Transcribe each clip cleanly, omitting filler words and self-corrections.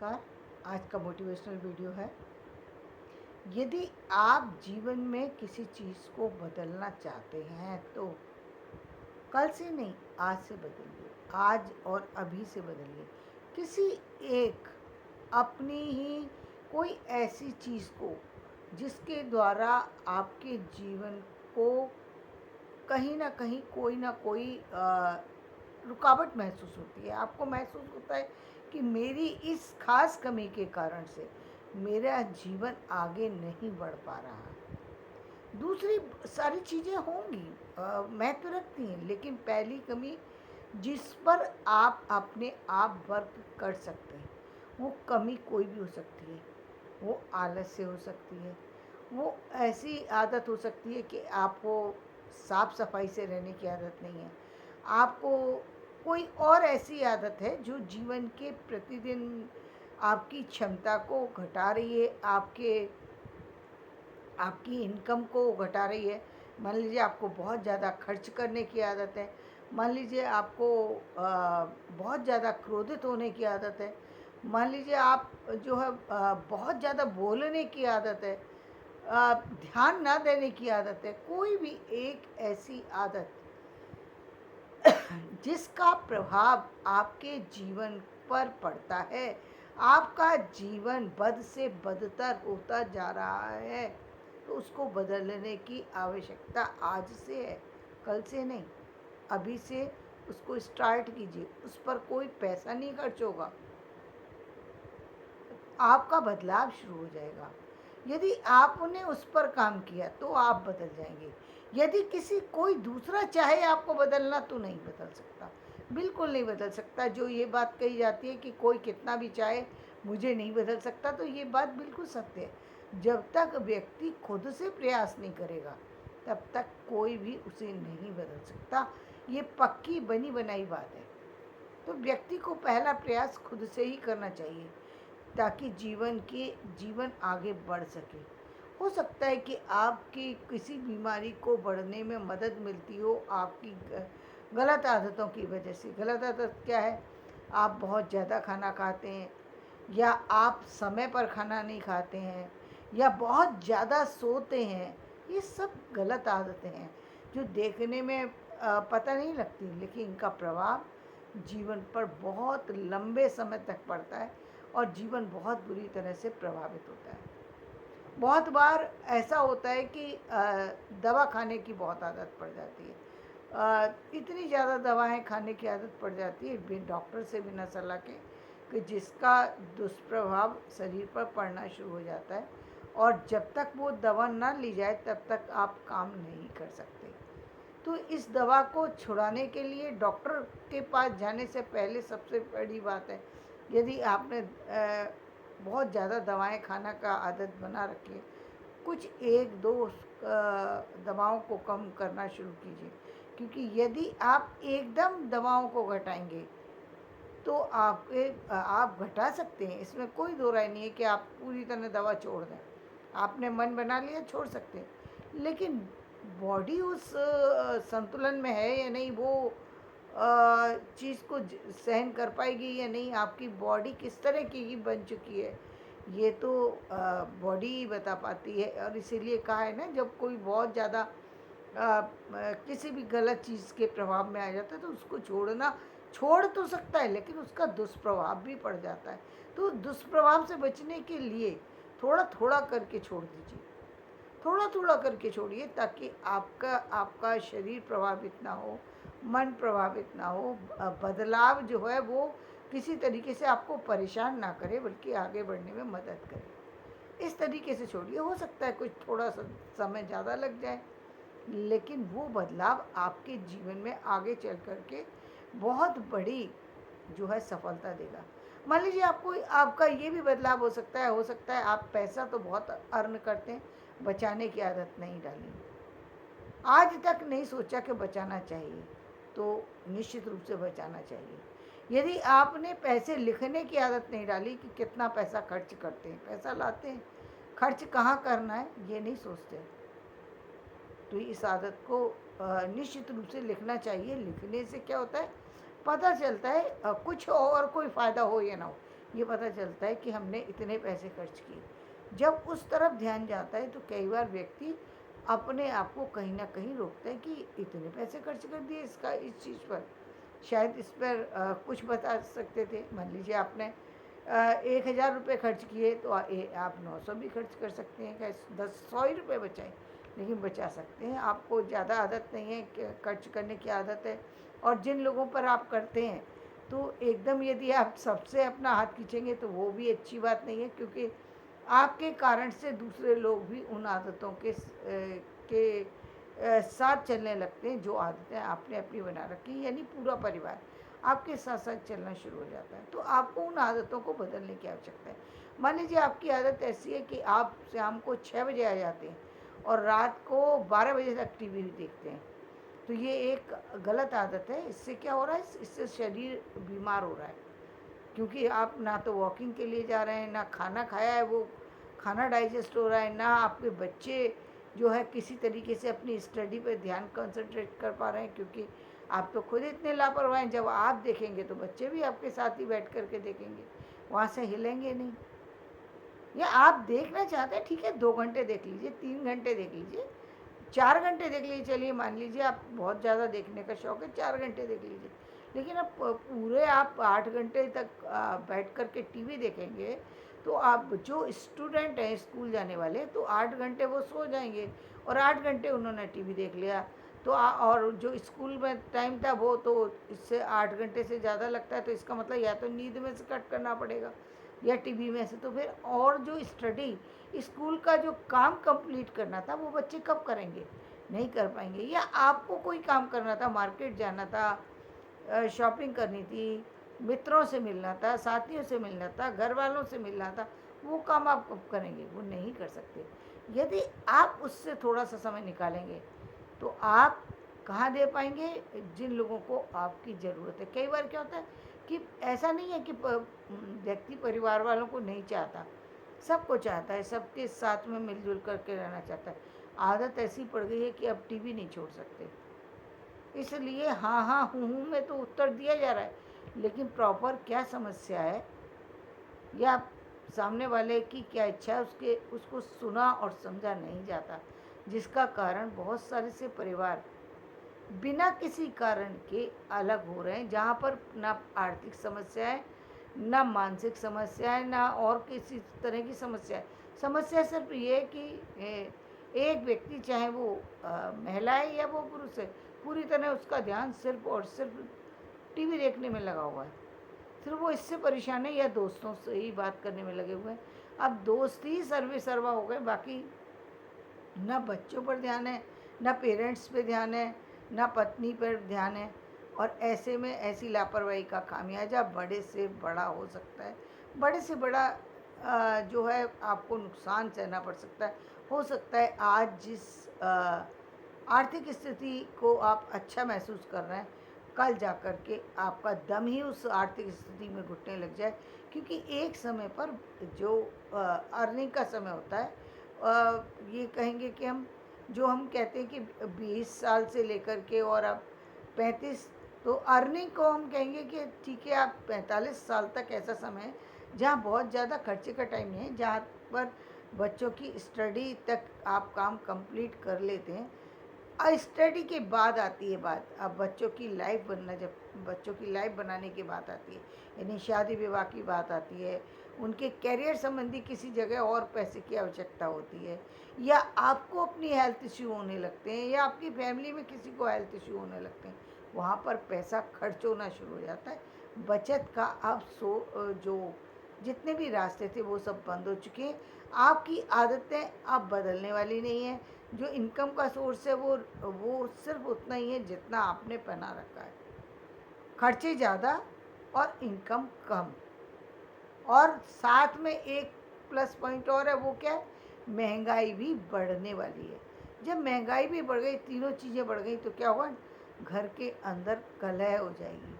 नमस्कार। आज का मोटिवेशनल वीडियो है। यदि आप जीवन में किसी चीज़ को बदलना चाहते हैं तो कल से नहीं, आज से बदलिए। आज और अभी से बदलिए। किसी एक अपनी ही कोई ऐसी चीज़ को जिसके द्वारा आपके जीवन को कहीं ना कहीं कोई ना कोई रुकावट महसूस होती है। आपको महसूस होता है कि मेरी इस खास कमी के कारण से मेरा जीवन आगे नहीं बढ़ पा रहा। दूसरी सारी चीज़ें होंगी, महत्व रखती हैं, लेकिन पहली कमी जिस पर आप अपने आप वर्क कर सकते हैं वो कमी कोई भी हो सकती है। वो आलस्य हो सकती है, वो ऐसी आदत हो सकती है कि आपको साफ सफाई से रहने की आदत नहीं है। आपको कोई और ऐसी आदत है जो जीवन के प्रतिदिन आपकी क्षमता को घटा रही है, आपकी इनकम को घटा रही है। मान लीजिए आपको बहुत ज़्यादा खर्च करने की आदत है। मान लीजिए आपको बहुत ज़्यादा क्रोधित होने की आदत है। मान लीजिए आप जो है बहुत ज़्यादा बोलने की आदत है, ध्यान ना देने की आदत है। कोई भी एक ऐसी आदत जिसका प्रभाव आपके जीवन पर पड़ता है, आपका जीवन बद से बदतर होता जा रहा है, तो उसको बदलने की आवश्यकता आज से है, कल से नहीं। अभी से उसको स्टार्ट कीजिए। उस पर कोई पैसा नहीं खर्च होगा, आपका बदलाव शुरू हो जाएगा। यदि आपने उस पर काम किया तो आप बदल जाएंगे। यदि किसी कोई दूसरा चाहे आपको बदलना तो नहीं बदल सकता, बिल्कुल नहीं बदल सकता। जो ये बात कही जाती है कि कोई कितना भी चाहे मुझे नहीं बदल सकता, तो ये बात बिल्कुल सत्य है। जब तक व्यक्ति खुद से प्रयास नहीं करेगा तब तक कोई भी उसे नहीं बदल सकता। ये पक्की बनी बनाई बात है। तो व्यक्ति को पहला प्रयास खुद से ही करना चाहिए ताकि जीवन आगे बढ़ सके। हो सकता है कि आपकी किसी बीमारी को बढ़ने में मदद मिलती हो आपकी गलत आदतों की वजह से। गलत आदत क्या है? आप बहुत ज़्यादा खाना खाते हैं, या आप समय पर खाना नहीं खाते हैं, या बहुत ज़्यादा सोते हैं। ये सब गलत आदतें हैं जो देखने में पता नहीं लगती, लेकिन इनका प्रभाव जीवन पर बहुत लंबे समय तक पड़ता है और जीवन बहुत बुरी तरह से प्रभावित होता है। बहुत बार ऐसा होता है कि दवा खाने की बहुत आदत पड़ जाती है। इतनी ज़्यादा दवाएं खाने की आदत पड़ जाती है बिन डॉक्टर से बिना सलाह के, कि जिसका दुष्प्रभाव शरीर पर पड़ना शुरू हो जाता है, और जब तक वो दवा ना ली जाए तब तक आप काम नहीं कर सकते। तो इस दवा को छुड़ाने के लिए डॉक्टर के पास जाने से पहले सबसे बड़ी बात है, यदि आपने बहुत ज़्यादा दवाएं खाना का आदत बना रखी है, कुछ एक दो दवाओं को कम करना शुरू कीजिए। क्योंकि यदि आप एकदम दवाओं को घटाएंगे तो आप घटा सकते हैं, इसमें कोई दो राय नहीं है कि आप पूरी तरह दवा छोड़ दें। आपने मन बना लिया छोड़ सकते हैं, लेकिन बॉडी उस संतुलन में है या नहीं, वो चीज़ को सहन कर पाएगी या नहीं, आपकी बॉडी किस तरह की बन चुकी है, ये तो बॉडी ही बता पाती है। और इसीलिए कहा है ना, जब कोई बहुत ज़्यादा किसी भी गलत चीज़ के प्रभाव में आ जाता है तो उसको छोड़ तो सकता है, लेकिन उसका दुष्प्रभाव भी पड़ जाता है। तो दुष्प्रभाव से बचने के लिए थोड़ा थोड़ा करके छोड़ दीजिए, थोड़ा थोड़ा करके छोड़िए, ताकि आपका शरीर प्रभावित ना हो, मन प्रभावित ना हो। बदलाव जो है वो किसी तरीके से आपको परेशान ना करे, बल्कि आगे बढ़ने में मदद करे। इस तरीके से छोड़िए। हो सकता है कुछ थोड़ा सा समय ज़्यादा लग जाए, लेकिन वो बदलाव आपके जीवन में आगे चल कर के बहुत बड़ी जो है सफलता देगा। मान लीजिए आपका ये भी बदलाव हो सकता है आप पैसा तो बहुत अर्न करते हैं, बचाने की आदत नहीं डाली, आज तक नहीं सोचा कि बचाना चाहिए, तो निश्चित रूप से बचाना चाहिए। यदि आपने पैसे लिखने की आदत नहीं डाली कि कितना पैसा खर्च करते हैं, पैसा लाते हैं, खर्च कहाँ करना है ये नहीं सोचते, तो इस आदत को निश्चित रूप से लिखना चाहिए। लिखने से क्या होता है, पता चलता है कुछ और कोई फ़ायदा हो या ना हो, ये पता चलता है कि हमने इतने पैसे खर्च किए। जब उस तरफ ध्यान जाता है तो कई बार व्यक्ति अपने आप को कहीं ना कहीं रोकता है कि इतने पैसे खर्च कर दिए इस चीज़ पर। शायद इस पर कुछ बता सकते थे। मान लीजिए आपने 1,000 रुपये खर्च किए तो आप 900 भी खर्च कर सकते हैं, क्या 100 ही रुपये बचाएं, लेकिन बचा सकते हैं। आपको ज़्यादा आदत नहीं है कि खर्च करने की आदत है, और जिन लोगों पर आप करते हैं तो एकदम यदि आप सबसे अपना हाथ खींचेंगे तो वो भी अच्छी बात नहीं है, क्योंकि आपके कारण से दूसरे लोग भी उन आदतों के साथ चलने लगते हैं जो आदतें आपने अपनी बना रखी, यानी पूरा परिवार आपके साथ साथ चलना शुरू हो जाता है। तो आपको उन आदतों को बदलने की आवश्यकता है। मान लीजिए आपकी आदत ऐसी है कि आप शाम को 6 बजे आ जाते हैं और रात को 12 बजे तक टीवी देखते हैं, तो ये एक गलत आदत है। इससे क्या हो रहा है, इससे शरीर बीमार हो रहा है, क्योंकि आप ना तो वॉकिंग के लिए जा रहे हैं, ना खाना खाया है वो खाना डाइजेस्ट हो रहा है, ना आपके बच्चे जो है किसी तरीके से अपनी स्टडी पर ध्यान कंसंट्रेट कर पा रहे हैं, क्योंकि आप तो खुद इतने लापरवाह हैं। जब आप देखेंगे तो बच्चे भी आपके साथ ही बैठ कर के देखेंगे, वहाँ से हिलेंगे नहीं। या आप देखना चाहते हैं, ठीक है, 2 घंटे देख लीजिए, 3 घंटे देख लीजिए, 4 घंटे देख लीजिए। चलिए मान लीजिए आप बहुत ज़्यादा देखने का शौक़ है, 4 घंटे देख लीजिए, लेकिन अब पूरे आप 8 घंटे तक बैठ कर के टीवी देखेंगे तो आप जो स्टूडेंट हैं स्कूल जाने वाले, तो 8 घंटे वो सो जाएंगे और 8 घंटे उन्होंने टीवी देख लिया। तो और जो स्कूल में टाइम था वो तो इससे 8 घंटे से ज़्यादा लगता है, तो इसका मतलब या तो नींद में से कट करना पड़ेगा या टीवी में से। तो फिर और जो स्टडी स्कूल का जो काम कंप्लीट करना था वो बच्चे कब करेंगे, नहीं कर पाएंगे। या आपको कोई काम करना था, मार्केट जाना था, शॉपिंग करनी थी, मित्रों से मिलना था, साथियों से मिलना था, घर वालों से मिलना था, वो काम आप कब करेंगे, वो नहीं कर सकते। यदि आप उससे थोड़ा सा समय निकालेंगे तो आप कहाँ दे पाएंगे, जिन लोगों को आपकी ज़रूरत है। कई बार क्या होता है कि ऐसा नहीं है कि व्यक्ति परिवार वालों को नहीं चाहता, सबको चाहता है, सबके साथ में मिलजुल करके रहना चाहता है। आदत ऐसी पड़ गई है कि अब टीवी नहीं छोड़ सकते, इसलिए हाँ हाँ हूँ में तो उत्तर दिया जा रहा है, लेकिन प्रॉपर क्या समस्या है या सामने वाले की क्या इच्छा है उसको सुना और समझा नहीं जाता, जिसका कारण बहुत सारे से परिवार बिना किसी कारण के अलग हो रहे हैं, जहाँ पर ना आर्थिक समस्या है, ना मानसिक समस्या है, ना और किसी तरह की समस्या है। समस्या सिर्फ ये है कि एक व्यक्ति, चाहे वो महिला है या वो पुरुष है, पूरी तरह उसका ध्यान सिर्फ और सिर्फ टीवी देखने में लगा हुआ है। सिर्फ वो इससे परेशान है या दोस्तों से ही बात करने में लगे हुए हैं। अब दोस्त ही सर्वे सर्वा हो गए, बाकी ना बच्चों पर ध्यान है, ना पेरेंट्स पे ध्यान है, ना पत्नी पर ध्यान है। और ऐसे में ऐसी लापरवाही का खामियाजा बड़े से बड़ा हो सकता है। बड़े से बड़ा जो है आपको नुकसान सहना पड़ सकता है। हो सकता है आज जिस आर्थिक स्थिति को आप अच्छा महसूस कर रहे हैं, कल जा कर के आपका दम ही उस आर्थिक स्थिति में घुटने लग जाए, क्योंकि एक समय पर जो अर्निंग का समय होता है, ये कहेंगे कि हम कहते हैं कि 20 साल से लेकर के और अब 35, तो अर्निंग को हम कहेंगे कि ठीक है, आप 45 साल तक ऐसा समय है जहाँ बहुत ज़्यादा खर्चे का टाइम नहीं है, जहाँ पर बच्चों की स्टडी तक आप काम कंप्लीट कर लेते हैं। स्टडी के बाद आती है बात, अब बच्चों की लाइफ बनना, जब बच्चों की लाइफ बनाने की बात आती है, यानी शादी विवाह की बात आती है, उनके करियर संबंधी किसी जगह और पैसे की आवश्यकता होती है, या आपको अपनी हेल्थ इश्यू होने लगते हैं, या आपकी फैमिली में किसी को हेल्थ इश्यू होने लगते हैं, वहाँ पर पैसा खर्च होना शुरू हो जाता है। बचत का अब जो जितने भी रास्ते थे वो सब बंद हो चुके हैं। आपकी आदतें अब बदलने वाली नहीं है। जो इनकम का सोर्स है वो सिर्फ उतना ही है जितना आपने बना रखा है। खर्चे ज़्यादा और इनकम कम, और साथ में एक प्लस पॉइंट और है, वो क्या है, महंगाई भी बढ़ने वाली है। जब महंगाई भी बढ़ गई, तीनों चीज़ें बढ़ गई, तो क्या होगा, घर के अंदर कलह हो जाएगी,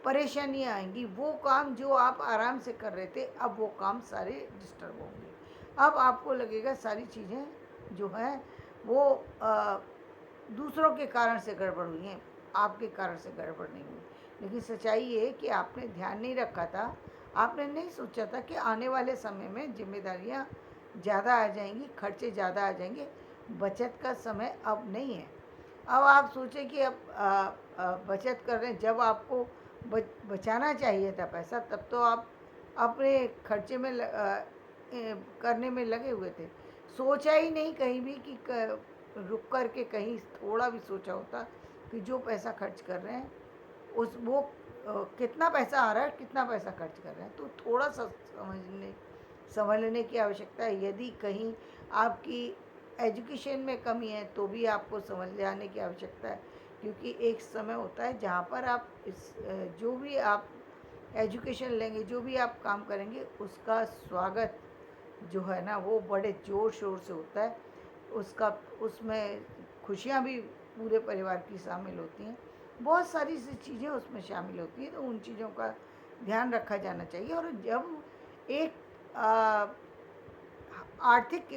परेशानियाँ आएंगी। वो काम जो आप आराम से कर रहे थे, अब वो काम सारे डिस्टर्ब होंगे। अब आपको लगेगा सारी चीज़ें जो हैं वो दूसरों के कारण से गड़बड़ हुई हैं, आपके कारण से गड़बड़ नहीं हुई। लेकिन सच्चाई ये है कि आपने ध्यान नहीं रखा था, आपने नहीं सोचा था कि आने वाले समय में ज़िम्मेदारियाँ ज़्यादा आ जाएँगी, खर्चे ज़्यादा आ जाएँगे, बचत का समय अब नहीं है। अब आप सोचें कि अब बचत कर रहे हैं, जब आपको बचाना चाहिए था पैसा, तब तो आप अपने खर्चे में करने में लगे हुए थे। सोचा ही नहीं कहीं भी कि रुक कर के कहीं थोड़ा भी सोचा होता कि जो पैसा खर्च कर रहे हैं उस वो कितना पैसा आ रहा है, कितना पैसा खर्च कर रहे हैं, तो थोड़ा सा समझने की आवश्यकता है। यदि कहीं आपकी एजुकेशन में कमी है तो भी आपको समझ जाने की आवश्यकता है, क्योंकि एक समय होता है जहाँ पर आप जो भी आप एजुकेशन लेंगे, जो भी आप काम करेंगे, उसका स्वागत जो है ना वो बड़े ज़ोर शोर से होता है। उसका उसमें खुशियाँ भी पूरे परिवार की शामिल होती हैं, बहुत सारी सी चीज़ें उसमें शामिल होती हैं, तो उन चीज़ों का ध्यान रखा जाना चाहिए। और जब एक आर्थिक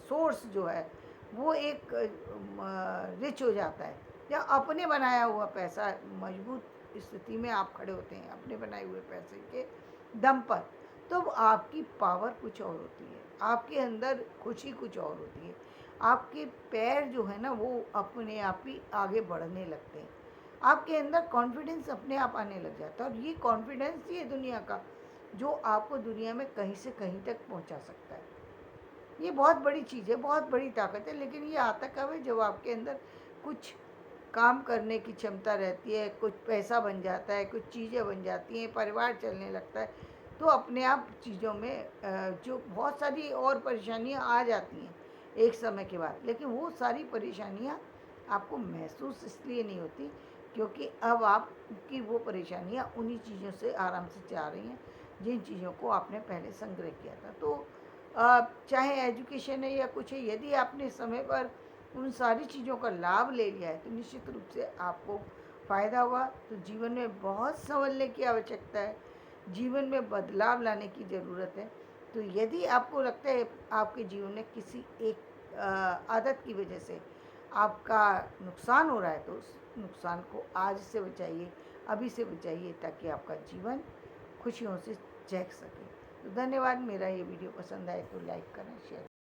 सोर्स जो है वो एक रिच हो जाता है, या अपने बनाया हुआ पैसा, मजबूत स्थिति में आप खड़े होते हैं अपने बनाए हुए पैसे के दम पर, तो आपकी पावर कुछ और होती है, आपके अंदर खुशी कुछ और होती है, आपके पैर जो है ना वो अपने आप ही आगे बढ़ने लगते हैं, आपके अंदर कॉन्फिडेंस अपने आप आने लग जाता है। और ये कॉन्फिडेंस ही है दुनिया का, जो आपको दुनिया में कहीं से कहीं तक पहुंचा सकता है। ये बहुत बड़ी चीज़ है, बहुत बड़ी ताकत है, लेकिन ये आता कब है, जब आपके अंदर कुछ काम करने की क्षमता रहती है, कुछ पैसा बन जाता है, कुछ चीज़ें बन जाती हैं, परिवार चलने लगता है, तो अपने आप चीज़ों में जो बहुत सारी और परेशानियाँ आ जाती हैं एक समय के बाद, लेकिन वो सारी परेशानियाँ आपको महसूस इसलिए नहीं होती क्योंकि अब आपकी वो परेशानियाँ उन्हीं चीज़ों से आराम से जा रही हैं जिन चीज़ों को आपने पहले संग्रह किया था। तो चाहे एजुकेशन है या कुछ है, यदि आपने समय पर उन सारी चीज़ों का लाभ ले लिया है तो निश्चित रूप से आपको फ़ायदा हुआ। तो जीवन में बहुत संभलने की आवश्यकता है, जीवन में बदलाव लाने की ज़रूरत है। तो यदि आपको लगता है आपके जीवन में किसी एक आदत की वजह से आपका नुकसान हो रहा है, तो उस नुकसान को आज से बचाइए, अभी से बचाइए, ताकि आपका जीवन खुशियों से चहक सके। तो धन्यवाद। मेरा ये वीडियो पसंद आए तो लाइक करें, शेयर